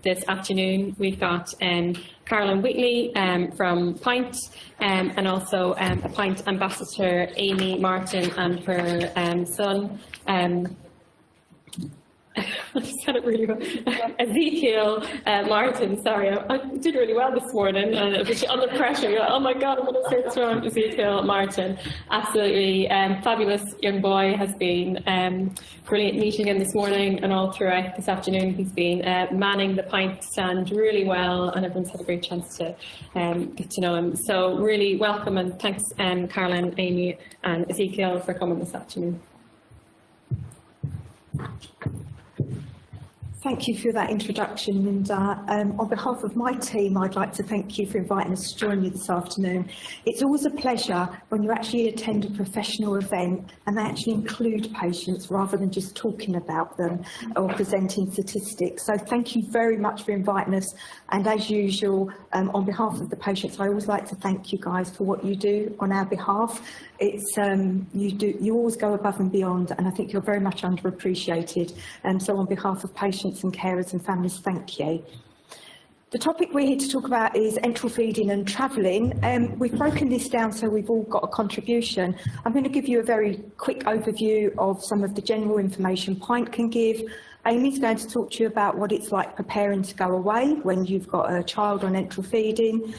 this afternoon. We've got Carolyn Wheatley from Pint, and also a Pint ambassador, Amy Martin, and her son. I said it really well. Ezekiel Martin, sorry, I did really well this morning, and under pressure, you're like, oh my God, I'm going to say this wrong. Ezekiel Martin, absolutely fabulous young boy, has been brilliant meeting him this morning and all throughout this afternoon. He's been manning the Pint stand really well, and everyone's had a great chance to get to know him. So really welcome, and thanks Carolyn, Amy and Ezekiel for coming this afternoon. Thank you for that introduction, and on behalf of my team, I'd like to thank you for inviting us to join you this afternoon. It's always a pleasure when you actually attend a professional event and they actually include patients rather than just talking about them or presenting statistics. So thank you very much for inviting us, and as usual, on behalf of the patients, I always like to thank you guys for what you do on our behalf. It's you always go above and beyond, and I think you're very much underappreciated. So on behalf of patients and carers and families, thank you. The topic we're here to talk about is enteral feeding and travelling. We've broken this down so we've all got a contribution. I'm going to give you a very quick overview of some of the general information Pint can give. Amy's going to talk to you about what it's like preparing to go away when you've got a child on enteral feeding.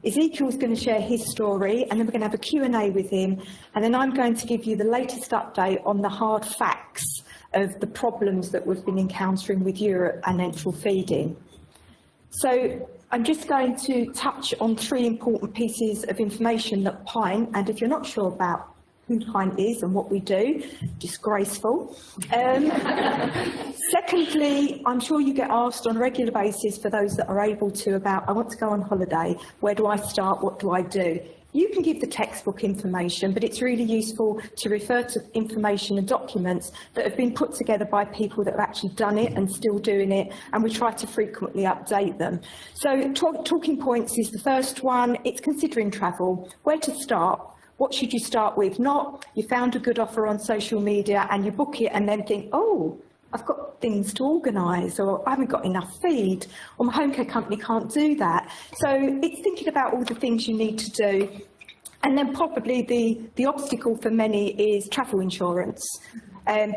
Ezekiel's going to share his story, and then we're going to have a Q&A with him, and then I'm going to give you the latest update on the hard facts of the problems that we've been encountering with Europe and enteral feeding. So I'm just going to touch on 3 important pieces of information that Pint, and if you're not sure about who Pint is and what we do, disgraceful. Secondly, I'm sure you get asked on a regular basis, for those that are able to, about, I want to go on holiday, where do I start, what do I do? You can give the textbook information, but it's really useful to refer to information and documents that have been put together by people that have actually done it and still doing it, and we try to frequently update them. So talking points is the first one. It's considering travel. Where to start? What should you start with? Not you found a good offer on social media and you book it and then think, oh, I've got things to organise, or I haven't got enough feed, or my home care company can't do that. So it's thinking about all the things you need to do. And then probably the obstacle for many is travel insurance.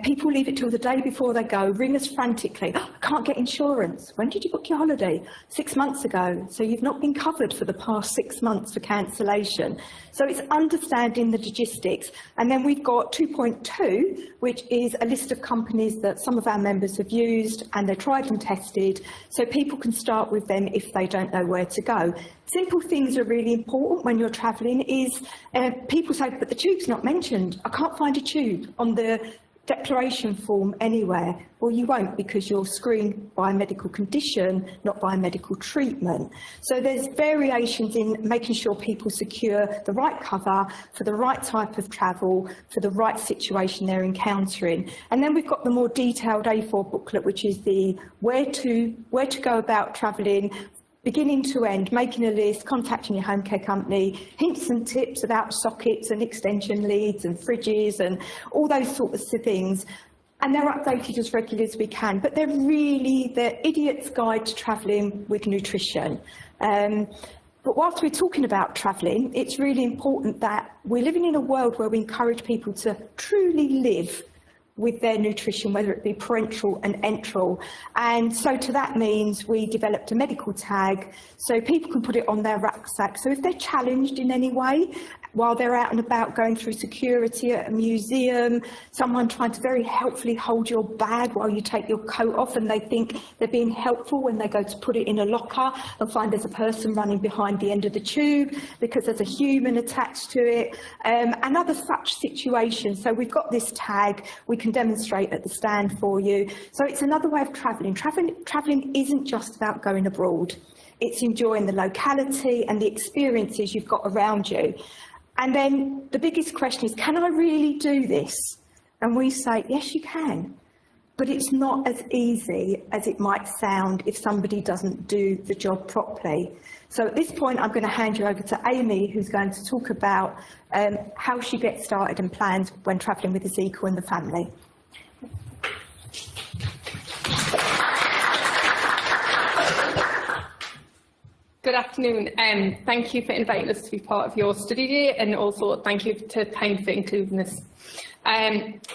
People leave it till the day before they go, ring us frantically. Oh, I can't get insurance. When did you book your holiday? 6 months ago. So you've not been covered for the past 6 months for cancellation. So it's understanding the logistics. And then we've got 2.2, which is a list of companies that some of our members have used, and they're tried and tested, so people can start with them if they don't know where to go. Simple things are really important when you're travelling. People say, but the tube's not mentioned. I can't find a tube on the declaration form anywhere. Well, you won't, because you're screened by a medical condition, not by a medical treatment. So there's variations in making sure people secure the right cover for the right type of travel, for the right situation they're encountering. And then we've got the more detailed A4 booklet, which is the where to go about travelling, beginning to end, making a list, contacting your home care company, hints and tips about sockets and extension leads and fridges and all those sorts of things. And they're updated as regularly as we can, but they're really the idiot's guide to travelling with nutrition. But whilst we're talking about travelling, it's really important that we're living in a world where we encourage people to truly live with their nutrition, whether it be parenteral and enteral. And so to that means we developed a medical tag so people can put it on their rucksack. So if they're challenged in any way while they're out and about going through security at a museum, someone trying to very helpfully hold your bag while you take your coat off, and they think they're being helpful when they go to put it in a locker and find there's a person running behind the end of the tube because there's a human attached to it, and other such situations. So we've got this tag we can demonstrate at the stand for you. So it's another way of travelling. Travelling isn't just about going abroad. It's enjoying the locality and the experiences you've got around you. And then the biggest question is, can I really do this? And we say, yes, you can. But it's not as easy as it might sound if somebody doesn't do the job properly. So at this point, I'm going to hand you over to Amy, who's going to talk about how she gets started and plans when travelling with Ezekiel and the family. Good afternoon. Thank you for inviting us to be part of your study day, and also thank you to Time for including us.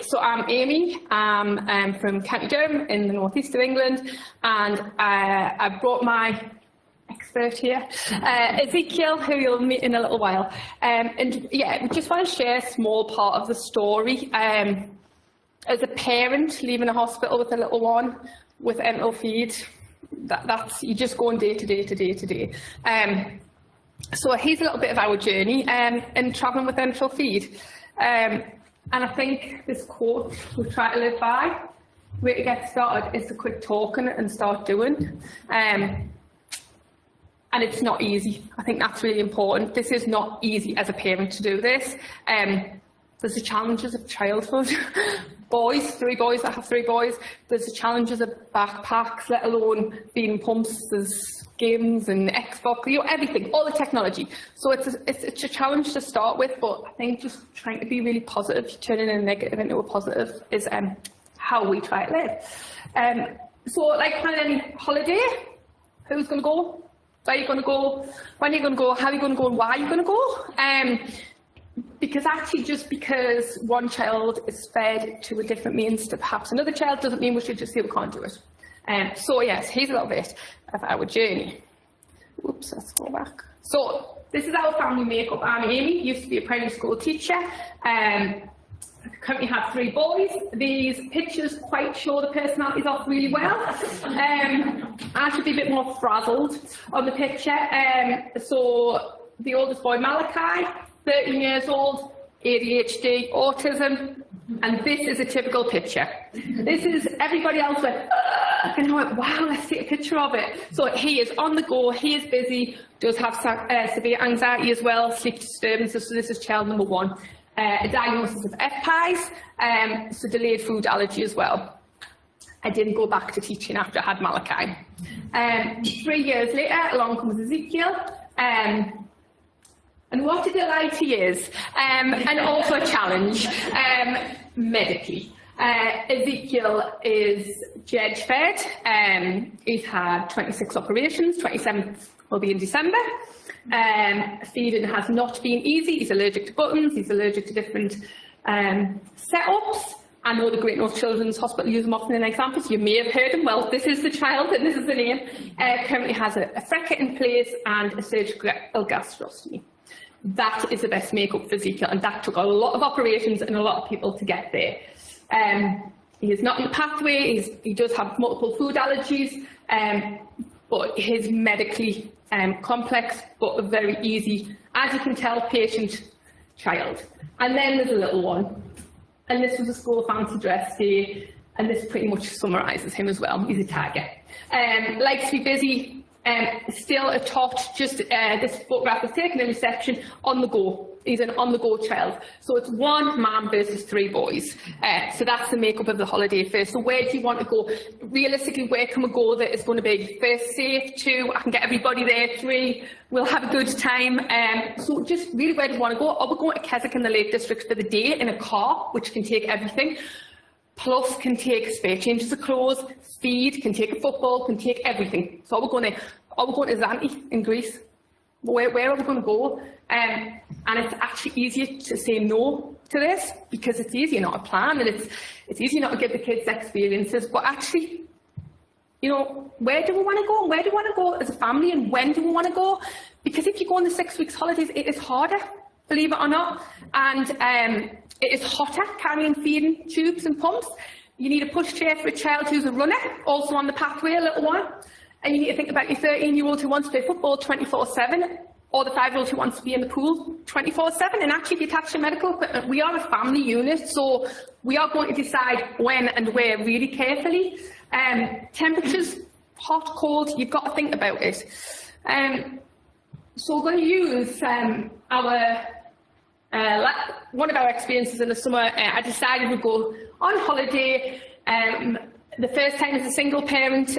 So I'm Amy. I'm from County Durham in the northeast of England, and I brought my expert here, Ezekiel, who you'll meet in a little while. And yeah, we just want to share a small part of the story. As a parent leaving a hospital with a little one with enteral feed, that's you just going day to day to day to day. So here's a little bit of our journey in travelling with enteral feed. And I think this quote we try to live by, where to get started is to quit talking and start doing. And it's not easy. I think that's really important. This is not easy as a parent to do this. There's the challenges of childhood. Boys, 3 boys, I have 3 boys. There's the challenges of backpacks, let alone feeding pumps. There's games and Xbox, you know, everything, all the technology. So it's a challenge to start with, but I think just trying to be really positive, turning a negative into a positive is how we try to live. So like planning any holiday, who's going to go? Where are you going to go? When are you going to go? How are you going to go? And why are you going to go? Because actually, just because one child is fed to a different means to perhaps another child doesn't mean we should just say we can't do it. So yes, here's a little bit of our journey. Oops, let's go back. So this is our family makeup. I'm Amy, used to be a primary school teacher. I currently have 3 boys. These pictures quite show the personalities off really well. I should be a bit more frazzled on the picture. So the oldest boy, Malachi, 13 years old, ADHD, autism, and this is a typical picture. This is everybody else went, and I went, wow, let's take a picture of it. So he is on the go, he is busy, does have severe anxiety as well, sleep disturbances, so this is child number 1. A diagnosis of FPIES, so delayed food allergy as well. I didn't go back to teaching after I had Malachi. 3 years later, along comes Ezekiel. And what a delight he is, and also a challenge medically. Ezekiel is GEG fed. He's had 26 operations, 27th will be in December. Feeding has not been easy. He's allergic to buttons, he's allergic to different setups. I know the Great North Children's Hospital use them often in examples. You may have heard him. Well, this is the child and this is the name. Currently has a fracture in place and a surgical gastrostomy. That is the best makeup for Ezekiel, and that took a lot of operations and a lot of people to get there. He is not in the pathway, he does have multiple food allergies, but he's medically complex, but a very easy, as you can tell, patient child. And then there's a little one, and this was a school fancy dress day, and this pretty much summarises him as well. He's a tiger. Likes to be busy. Still a tot, just this photograph was taken in reception, on the go. He's an on-the-go child. So it's 1 mum versus 3 boys. So that's the makeup of the holiday first. So where do you want to go? Realistically, where can we go that is going to be first safe? 2, I can get everybody there. 3, we'll have a good time. So just really where do you want to go? Are we going to Keswick in the Lake District for the day in a car, which can take everything? Plus can take spare changes of clothes, feed, can take a football, can take everything. So are we going to Zante in Greece? Where are we going to go? And it's actually easier to say no to this because it's easier not to plan, and it's easier not to give the kids experiences. But actually, you know, where do we want to go? Where do we want to go as a family, and when do we want to go? Because if you go on the 6 weeks holidays, it is harder, believe it or not, and it is hotter carrying feeding tubes and pumps. You need a pushchair for a child who's a runner, also on the pathway, a little one. And you need to think about your 13-year-old who wants to play football 24/7, or the 5-year-old who wants to be in the pool 24/7. And actually, if you attach to medical equipment, we are a family unit, so we are going to decide when and where really carefully. Temperatures, hot, cold, you've got to think about it. So we're going to use one of our experiences in the summer. I decided we'd go on holiday. The first time as a single parent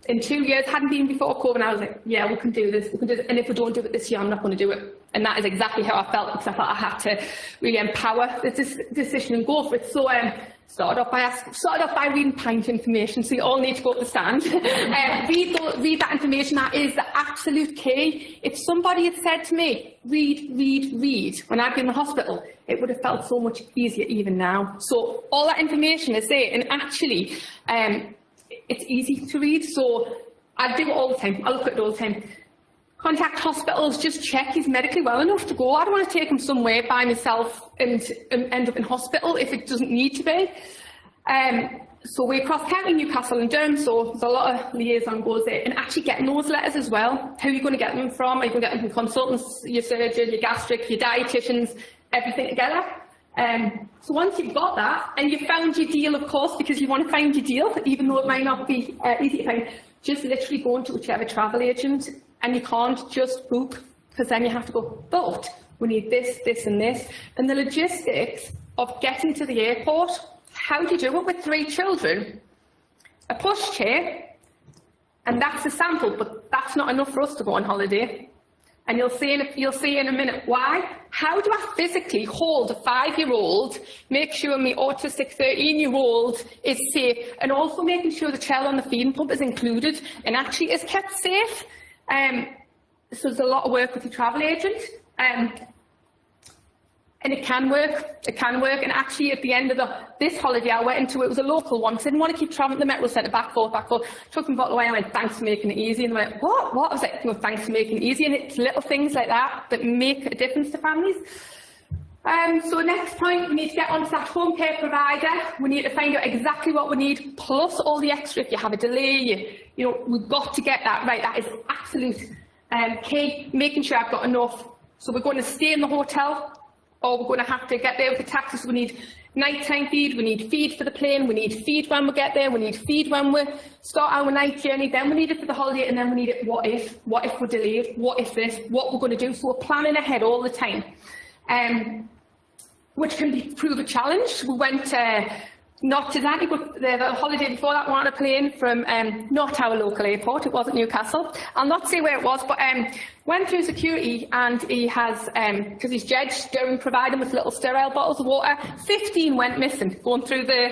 in 2 years, hadn't been before COVID, and I was like, yeah, we can do this, and if we don't do it this year, I'm not going to do it And that is exactly how I felt, because I thought I had to really empower the decision and go for it. So started off by reading pint information, so you all need to go to the stand. Read that information. That is the absolute key. If somebody had said to me, read, when I'd been in the hospital, it would have felt so much easier even now. So all that information is there, and actually it's easy to read. So I do it all the time. I look at it all the time. Contact hospitals, just check he's medically well enough to go. I don't want to take him somewhere by myself and end up in hospital if it doesn't need to be. So we're cross-county, Newcastle and Durham, so there's a lot of liaison goes there. And actually getting those letters as well. Who are you going to get them from? Are you going to get them from consultants, your surgeon, your gastric, your dietitians, everything together? So once you've got that, and you've found your deal, of course, because you want to find your deal, even though it might not be easy to find, just literally go into whichever travel agent. And you can't just book, because then you have to go, but we need this, this and this. And the logistics of getting to the airport, how do you do it with 3 children? A pushchair, and that's a sample, but that's not enough for us to go on holiday. And you'll see in a minute why. How do I physically hold a 5-year-old, make sure my autistic 13-year-old is safe, and also making sure the child on the feeding pump is included and actually is kept safe? So there's a lot of work with the travel agent, and it can work. And actually, at the end of this holiday, I went into it was a local one, because I didn't want to keep travelling to the Metro Centre back forth. Took them bottle away. I went, thanks for making it easy. And they went, what? I was like, no, thanks for making it easy. And it's little things like that that make a difference to families. So next point, we need to get onto that home care provider. We need to find out exactly what we need, plus all the extra. If you have a delay, you know, we've got to get that right. That is absolute key. Making sure I've got enough. So we're going to stay in the hotel, or we're going to have to get there with the taxi. So we need nighttime feed, we need feed for the plane, we need feed when we get there, we need feed when we start our night journey, then we need it for the holiday, and then we need it what if we're delayed, what if this, what we're going to do. So we're planning ahead all the time. Which can prove a challenge. We went not to that, but the holiday before that, we were on a plane from not our local airport, it wasn't Newcastle. I'll not say where it was, but went through security, and he has, because he's judged, don't provide him with little sterile bottles of water. 15 went missing going through the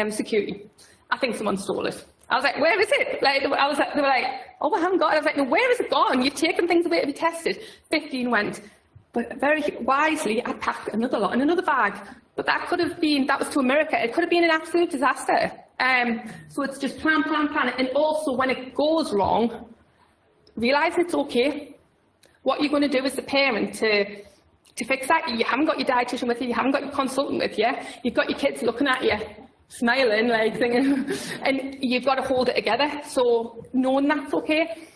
security. I think someone stole it. I was like, where is it? Like, they were like, oh, I haven't got it. I was like, no, where is it gone? You've taken things away to be tested. 15 went. But very wisely, I packed another lot in another bag. But that could have been, that was to America, it could have been an absolute disaster. So it's just plan. And also, when it goes wrong, realise it's okay. What you're going to do as the parent to fix that, you haven't got your dietitian with you, you haven't got your consultant with you, you've got your kids looking at you, smiling, like thinking, and you've got to hold it together. So knowing that's okay.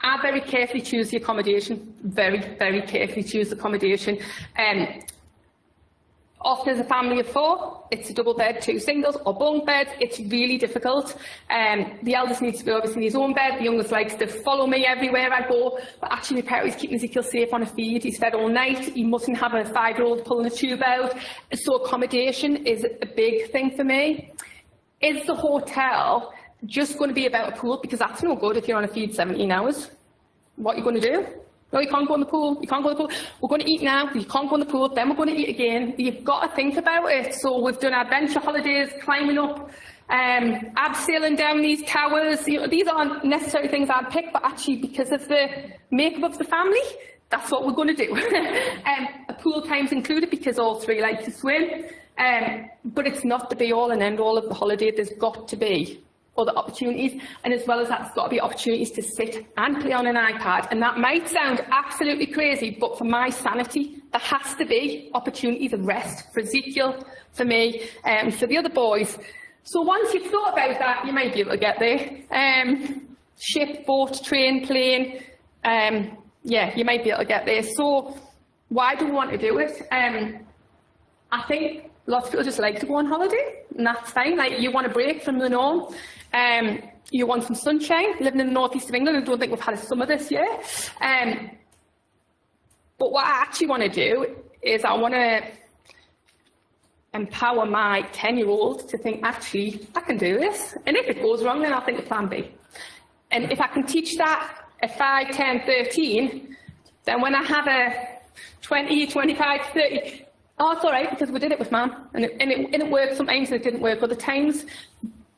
I very carefully choose the accommodation, very, very carefully choose the accommodation. Often as a family of 4, it's a double bed, 2 singles or bunk beds. It's really difficult. The eldest needs to be obviously in his own bed. The youngest likes to follow me everywhere I go. But actually, my parents keep Ezekiel safe on a feed. He's fed all night. He mustn't have a 5-year-old pulling a tube out. So accommodation is a big thing for me. Is the hotel just going to be about a pool? Because that's no good if you're on a feed 17 hours. What are you going to do? No, you can't go in the pool. You can't go in the pool. We're going to eat now. You can't go in the pool. Then we're going to eat again. You've got to think about it. So we've done adventure holidays, climbing up, abseiling down these towers. You know, these aren't necessarily things I'd pick, but actually because of the makeup of the family, that's what we're going to do. A pool time's included because all 3 like to swim. But it's not the be-all and end-all of the holiday. There's got to be other opportunities, and as well as that, there's got to be opportunities to sit and play on an iPad. And that might sound absolutely crazy, but for my sanity, there has to be opportunities of rest for Ezekiel, for me, for the other boys. So once you've thought about that, you might be able to get there. Ship, boat, train, plane, yeah, you might be able to get there. So why do we want to do it? I think lots of people just like to go on holiday, and that's fine. Like, you want a break from the norm. You want some sunshine, living in the northeast of England. I don't think we've had a summer this year. But what I actually want to do is I want to empower my 10-year-old to think, actually, I can do this. And if it goes wrong, then I'll think of plan B. And if I can teach that at 5, 10, 13, Then when I have a 20, 25, 30, oh, it's all right because we did it with Mum, and it worked. Sometimes it didn't work other times,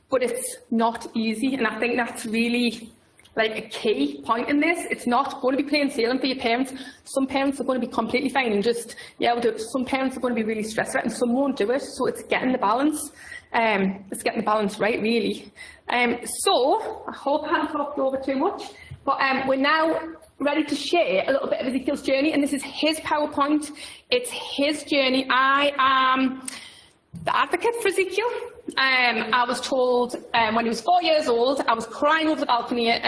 but it's not easy, and I think that's really like a key point in this. It's not going to be plain sailing for your parents. Some parents are going to be completely fine and just, yeah, we'll do it. Some parents are going to be really stressed out and some won't do it. So it's getting the balance. It's getting the balance right, really. So I hope I haven't talked over too much, but we're now ready to share a little bit of Ezekiel's journey, and this is his PowerPoint. It's his journey. I am the advocate for Ezekiel. I was told when he was 4 years old, I was crying over the balcony at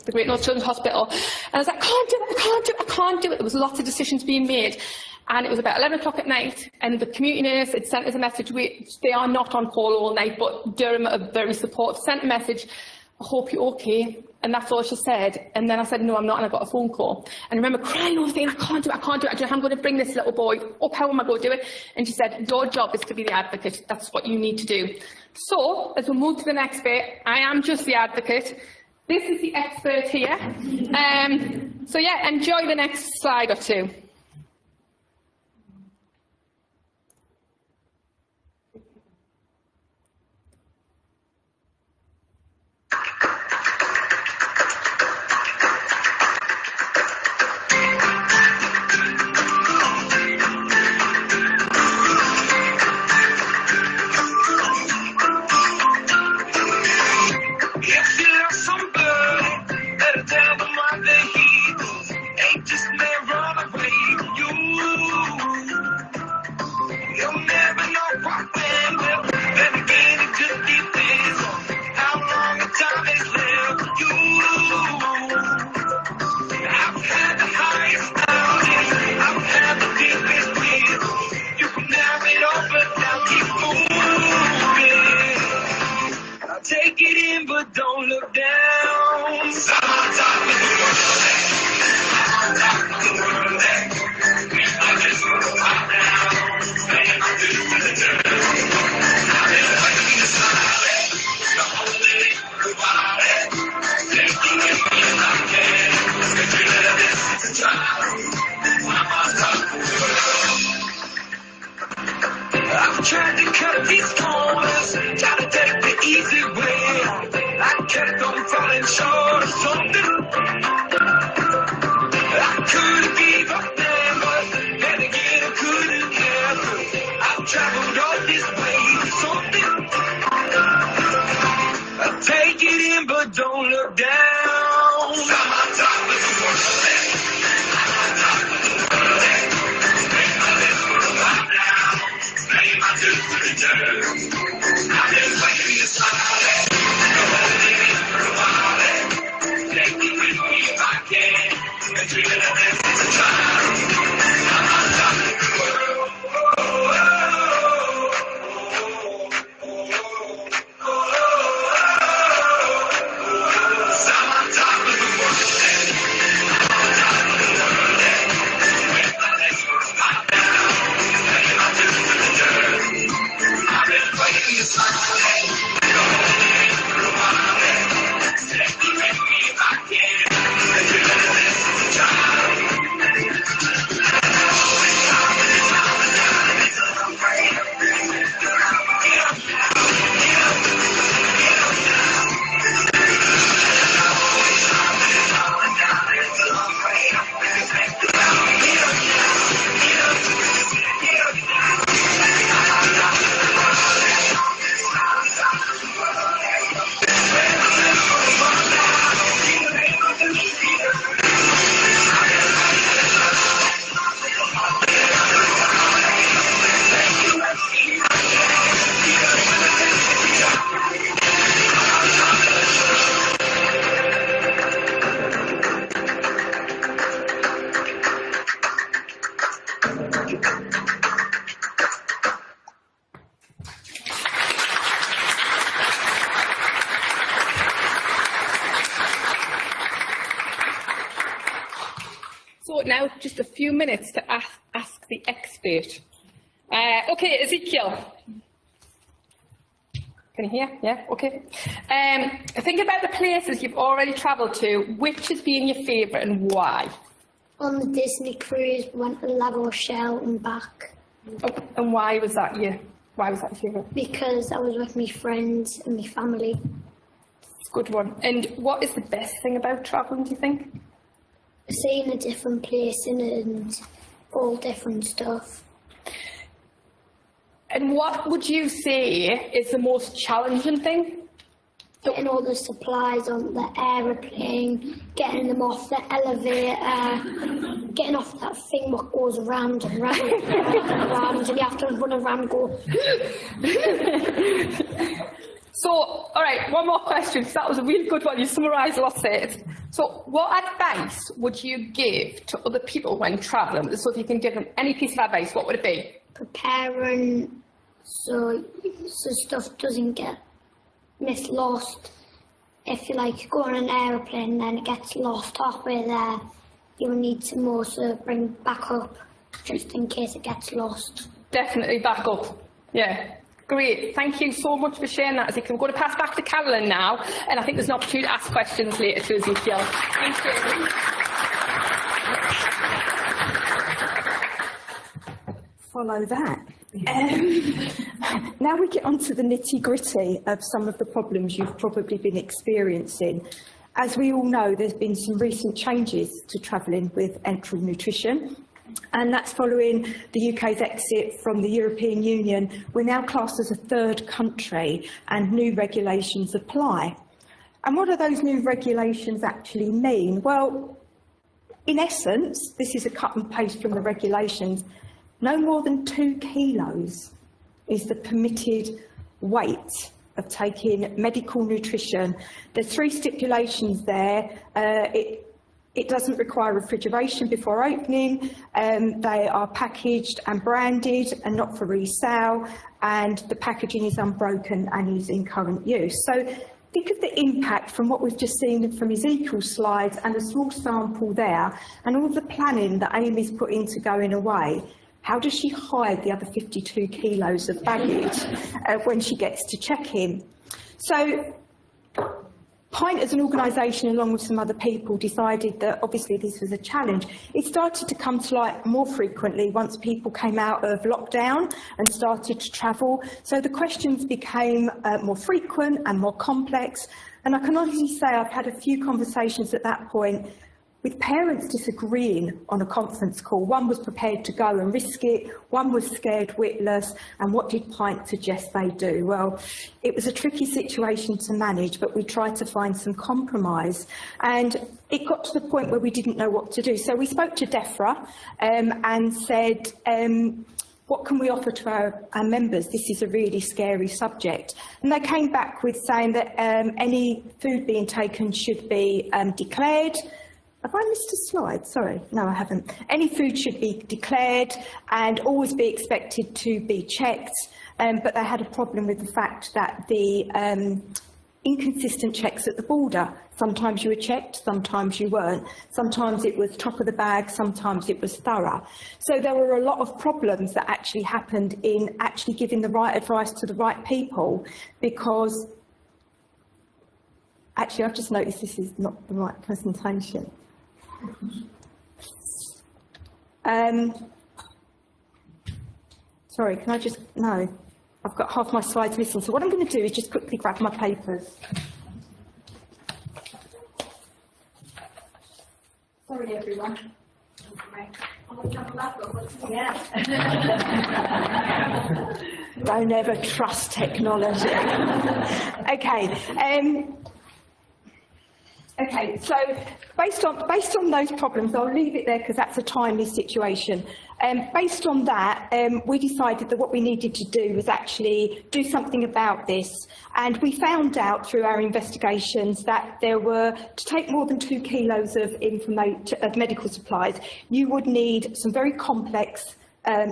the Great North Children's Hospital, and I was like, I can't do it, I can't do it, I can't do it. There was lots of decisions being made, and it was about 11 o'clock at night, and the community nurse had sent us a message. They are not on call all night, but Durham are very supportive, sent a message, I hope you're okay. And that's all she said. And then I said, no, I'm not. And I got a phone call. And I remember crying over things, I can't do it, I can't do it. I'm going to bring this little boy up. How am I going to do it? And she said, your job is to be the advocate. That's what you need to do. So, as we move to the next bit, I am just the advocate. This is the expert here. So yeah, enjoy the next slide or two. Take it in, but don't look down. I'm on top of the world. I'm on top of the world. I just want to pop down. Staying my dude to the dirt. I've been waiting to smile. The whole day, goodbye. Take it with me if I can. Cause you know this is a trial. I'm on top of the world. I've tried to cut these corners, try to take the easy way. I kept on falling short of something. I couldn't give up then, but then again I couldn't help. I've traveled all this way for something. I take it in, but don't look down. I'm on top of the world. I'm on top of the world. Make my lips for a while now. Stay my dude to the dirt. I've been waiting to smile. The whole day for a while. Take me with me if I can. And treat it as if it's a trial. I'm on top of the world. I'm on top of the world. I'm on top of the world. With my legs for a spot down. Taking my dude to the dirt. I've been waiting to smile. The whole day for a while. Take me with me if I can. And treat it as if it's a trial. So now just a few minutes to ask the expert. Okay, Ezekiel. Can you hear? Yeah, okay. Think about the places you've already travelled to. Which has been your favourite and why? On the Disney cruise, we went to La Rochelle and back Oh, and why was that your favourite? because I was with my friends and my family. It's a good one. And what is the best thing about travelling, do you think? Seeing a different place and all different stuff. And what would you say is the most challenging thing? Getting all the supplies on the aeroplane, getting them off the elevator, getting off that thing what goes round and round and round, and you have to run around and go. So, all right, one more question, because that was a really good one. You summarised a lot of it. So, what advice would you give to other people when travelling? So, if you can give them any piece of advice, what would it be? Preparing so stuff doesn't get lost. If you go on an aeroplane and then it gets lost halfway there, you will need some more to bring back up just in case it gets lost. Definitely back up. Yeah. Great. Thank you so much for sharing that, Ezekiel. We're going to pass back to Carolyn now, and I think there's an opportunity to ask questions later to Ezekiel. Thank you. Follow that. Now we get on to the nitty-gritty of some of the problems you've probably been experiencing. As we all know, there's been some recent changes to travelling with enteral nutrition, and that's following the UK's exit from the European Union. We're now classed as a third country, and new regulations apply. And what do those new regulations actually mean? Well, in essence, this is a cut and paste from the regulations. No more than 2 kilos is the permitted weight of taking medical nutrition. There's 3 stipulations there. It doesn't require refrigeration before opening. They are packaged and branded and not for resale, and the packaging is unbroken and is in current use. So think of the impact from what we've just seen from Ezekiel's slides and a small sample there, and all the planning that Amy's put into going away. How does she hide the other 52 kilos of baggage when she gets to check-in? So Pint as an organisation, along with some other people, decided that obviously this was a challenge. It started to come to light more frequently once people came out of lockdown and started to travel. So the questions became more frequent and more complex. And I can honestly say I've had a few conversations at that point with parents disagreeing on a conference call. One was prepared to go and risk it, one was scared witless, and what did Pint suggest they do? Well, it was a tricky situation to manage, but we tried to find some compromise, and it got to the point where we didn't know what to do. So we spoke to DEFRA and said, what can we offer to our members? This is a really scary subject. And they came back with saying that any food being taken should be declared. Have I missed a slide? Sorry, no, I haven't. Any food should be declared and always be expected to be checked, but they had a problem with the fact that the inconsistent checks at the border. Sometimes you were checked, sometimes you weren't. Sometimes it was top of the bag, sometimes it was thorough. So there were a lot of problems that actually happened in actually giving the right advice to the right people, because actually I've just noticed this is not the right presentation. Sorry, can I just, no, I've got half my slides missing. So what I'm going to do is just quickly grab my papers. Sorry, everyone. Don't ever trust technology. Okay, so based on those problems, I'll leave it there because that's a timely situation. Based on that, we decided that what we needed to do was actually do something about this, and we found out through our investigations that there were, to take more than 2 kilos of medical supplies, you would need some very complex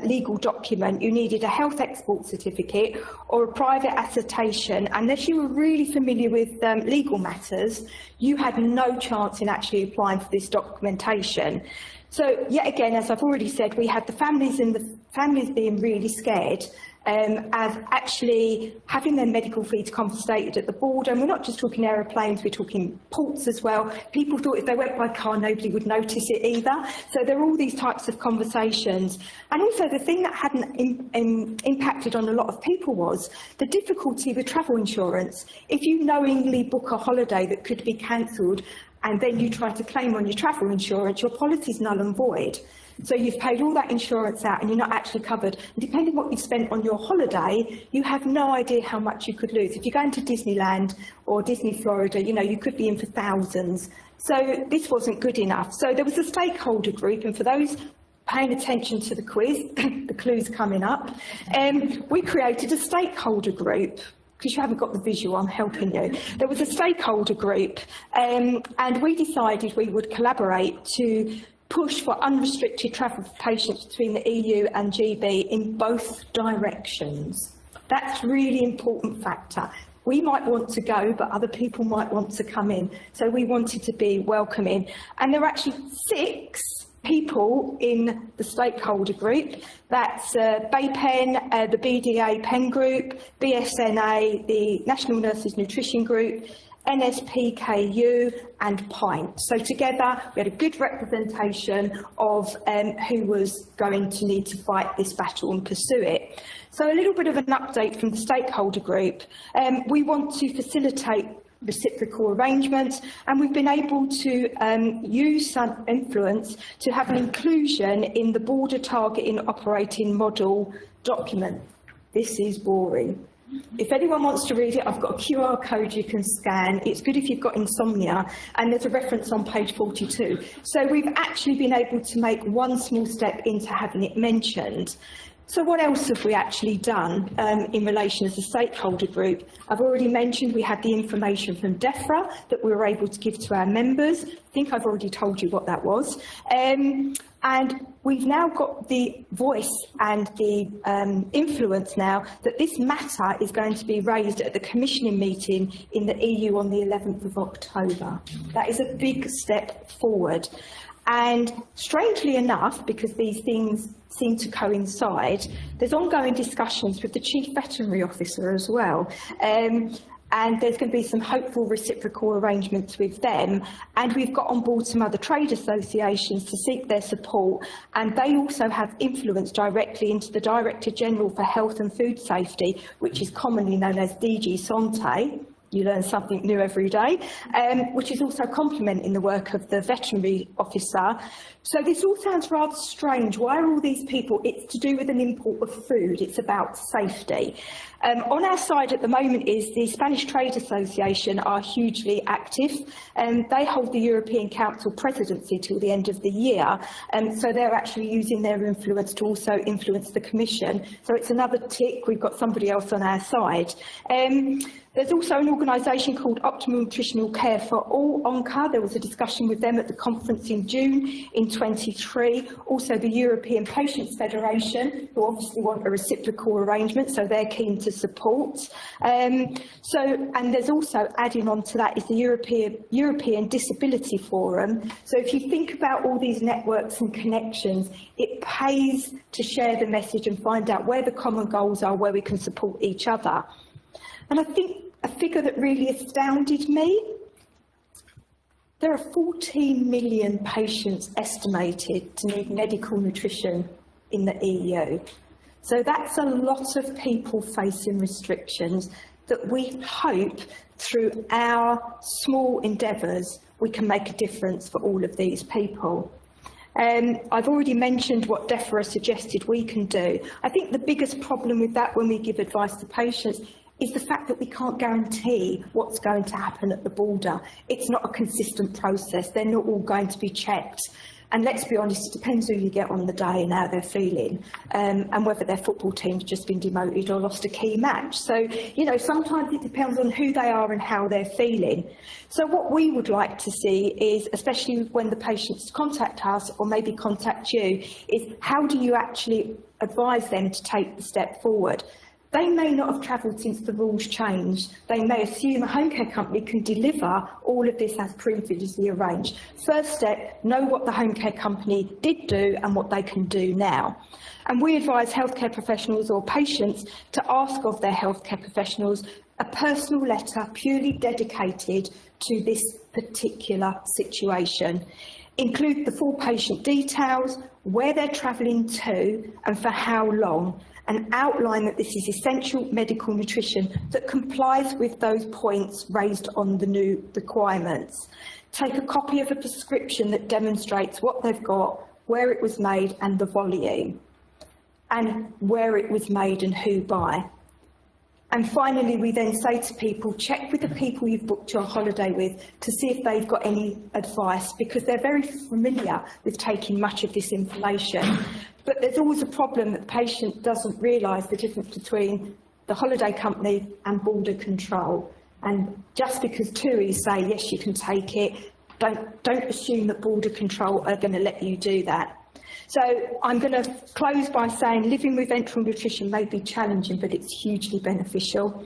legal document. You needed a health export certificate or a private attestation. Unless you were really familiar with legal matters, you had no chance in actually applying for this documentation. So yet again, as I've already said, we had the families being really scared as actually having their medical fees confiscated at the border. And we're not just talking aeroplanes, we're talking ports as well. People thought if they went by car, nobody would notice it either. So there are all these types of conversations. And also the thing that hadn't impacted on a lot of people was the difficulty with travel insurance. If you knowingly book a holiday that could be cancelled and then you try to claim on your travel insurance, your policy is null and void. So you've paid all that insurance out and you're not actually covered. And depending on what you've spent on your holiday, you have no idea how much you could lose. If you're going to Disneyland or Disney Florida, you know, you could be in for thousands. So this wasn't good enough. So there was a stakeholder group, and for those paying attention to the quiz, the clue's coming up, we created a stakeholder group. Because you haven't got the visual, I'm helping you. There was a stakeholder group, and we decided we would collaborate to push for unrestricted travel for patients between the EU and GB in both directions. That's a really important factor. We might want to go, but other people might want to come in. So we wanted to be welcoming. And there were actually 6 people in the stakeholder group. That's BAPEN, the BDA PEN group, BSNA, the National Nurses Nutrition Group, NSPKU and PINT. So together we had a good representation of who was going to need to fight this battle and pursue it. So a little bit of an update from the stakeholder group. We want to facilitate reciprocal arrangements, and we've been able to use some influence to have an inclusion in the border targeting operating model document. This is boring. If anyone wants to read it, I've got a QR code you can scan. It's good if you've got insomnia, and there's a reference on page 42. So we've actually been able to make one small step into having it mentioned. So what else have we actually done in relation as a stakeholder group? I've already mentioned we had the information from DEFRA that we were able to give to our members. I think I've already told you what that was. And we've now got the voice and the influence now that this matter is going to be raised at the commissioning meeting in the EU on the 11th of October. That is a big step forward. And strangely enough, because these things seem to coincide, there's ongoing discussions with the Chief Veterinary Officer as well. And there's going to be some hopeful reciprocal arrangements with them. And we've got on board some other trade associations to seek their support. And they also have influence directly into the Director General for Health and Food Safety, which is commonly known as DG Sante. You learn something new every day, which is also complementing the work of the veterinary officer. So this all sounds rather strange. Why are all these people? It's to do with an import of food. It's about safety. On our side at the moment is the Spanish Trade Association are hugely active, and they hold the European Council presidency till the end of the year. So they're actually using their influence to also influence the Commission. So it's another tick. We've got somebody else on our side. There's also an organisation called Optimal Nutritional Care for All, ONCA. There was a discussion with them at the conference in June in 23. Also the European Patients Federation, who obviously want a reciprocal arrangement, so they're keen to support. And there's also, adding on to that, is the European Disability Forum. So if you think about all these networks and connections, it pays to share the message and find out where the common goals are, where we can support each other. And I think a figure that really astounded me, there are 14 million patients estimated to need medical nutrition in the EU. So that's a lot of people facing restrictions that we hope through our small endeavours we can make a difference for all of these people. I've already mentioned what DEFRA suggested we can do. I think the biggest problem with that when we give advice to patients is the fact that we can't guarantee what's going to happen at the border. It's not a consistent process. They're not all going to be checked. And let's be honest, it depends who you get on the day and how they're feeling, and whether their football team's just been demoted or lost a key match. So, you know, sometimes it depends on who they are and how they're feeling. So what we would like to see is, especially when the patients contact us or maybe contact you, is how do you actually advise them to take the step forward? They may not have travelled since the rules changed. They may assume a home care company can deliver all of this as previously arranged. First step, know what the home care company did do and what they can do now. And we advise healthcare professionals or patients to ask of their healthcare professionals a personal letter purely dedicated to this particular situation. Include the full patient details, where they're travelling to and for how long, and outline that this is essential medical nutrition that complies with those points raised on the new requirements. Take a copy of a prescription that demonstrates what they've got, where it was made and the volume, and where it was made and who by. And finally, we then say to people, check with the people you've booked your holiday with to see if they've got any advice, because they're very familiar with taking much of this information. But there's always a problem that the patient doesn't realise the difference between the holiday company and border control. And just because TUIs say, yes, you can take it, don't assume that border control are going to let you do that. So I'm going to close by saying living with enteral nutrition may be challenging, but it's hugely beneficial.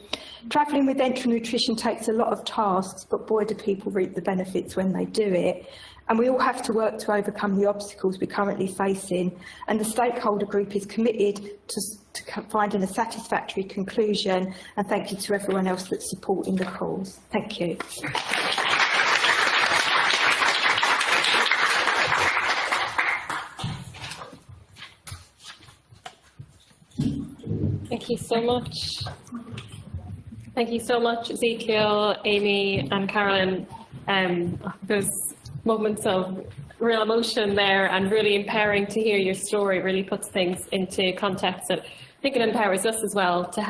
Travelling with enteral nutrition takes a lot of tasks, but boy, do people reap the benefits when they do it. And we all have to work to overcome the obstacles we're currently facing. And the stakeholder group is committed to finding a satisfactory conclusion. And thank you to everyone else that's supporting the cause. Thank you. Thank you so much. Thank you so much, Ezekiel, Amy and Carolyn. There's moments of real emotion there and really empowering to hear your story. It really puts things into context. I think it empowers us as well to